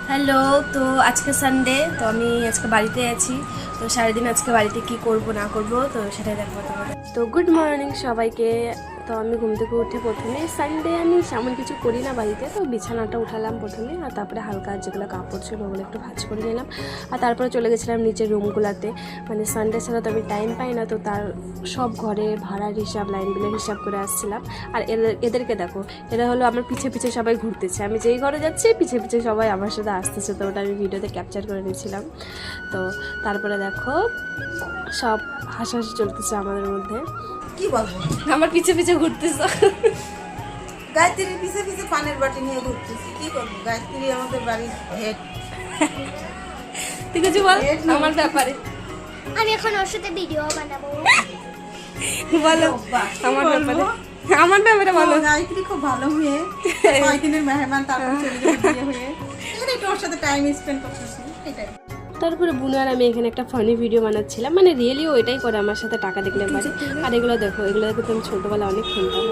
Hello, তো আজকে Sunday, তো আমি আজকে বাড়িতে আছি। তো সারাদিন আজকে বাড়িতে কি করব না করব তো সেটাই দেখবো তোমাদের। তো গুড মর্নিং সবাইকে। তো আমি ঘুম থেকে উঠে প্রথমে সানডে আমি তেমন কিছু করি না বাড়িতে, তো বিছানাটা উঠালাম প্রথমে, আর তারপরে হালকা যেগুলো কাপড় ছিল ওগুলো একটু ভাঁজ করে নিলাম, আর তারপরে চলে গেছিলাম নিচের রুমগুলোতে। মানে সানডে ছাড়া তো আমি টাইম পাই না, তো তার সব ঘরে ভাড়ার হিসাব, লাইন বিলের হিসাব করে আসছিলাম। আর এদেরকে দেখো, এরা হলো আমার পিছে পিছে সবাই ঘুরতেছে, আমি যেই ঘরে যাচ্ছি পিছে পিছে সবাই আমার সাথে আসতেছে, তো ওটা আমি ভিডিওতে ক্যাপচার করে নিয়েছিলাম। তো তারপরে দেখো সব হাসাহাসি চলতেছে আমাদের মধ্যে। কি বলবো, আমার পিছে পিছে ঘুরতেছে। গায়ত্রীর পিছে পিছে পানের বাটি নিয়ে ঘুরতেছি। কি করবো, গায়ত্রী আমাদের বাড়ির হেড। তুই কিছু বল আমার ব্যাপারে। আমি এখন ওর সাথে ভিডিও বানাবো। বলো আমার ব্যাপারে, আমার ব্যাপারে বলো। গায়ত্রী খুব ভালো মেয়ে, কয়েকদিনের মেহমান, তারপর চলে গেছে বিয়ে হয়ে। এখানে একটু ওর সাথে টাইম স্পেন্ড করতেছি, এটাই। তারপরে বুনু আর আমি এখানে একটা ফানি ভিডিও বানাচ্ছিলাম, মানে রিয়েলি ও এটাই করে আমার সাথে টাকা দেখলে পারে। আর এগুলো দেখো, এগুলো দেখো, আমি ছোটবেলা অনেক খেলতাম।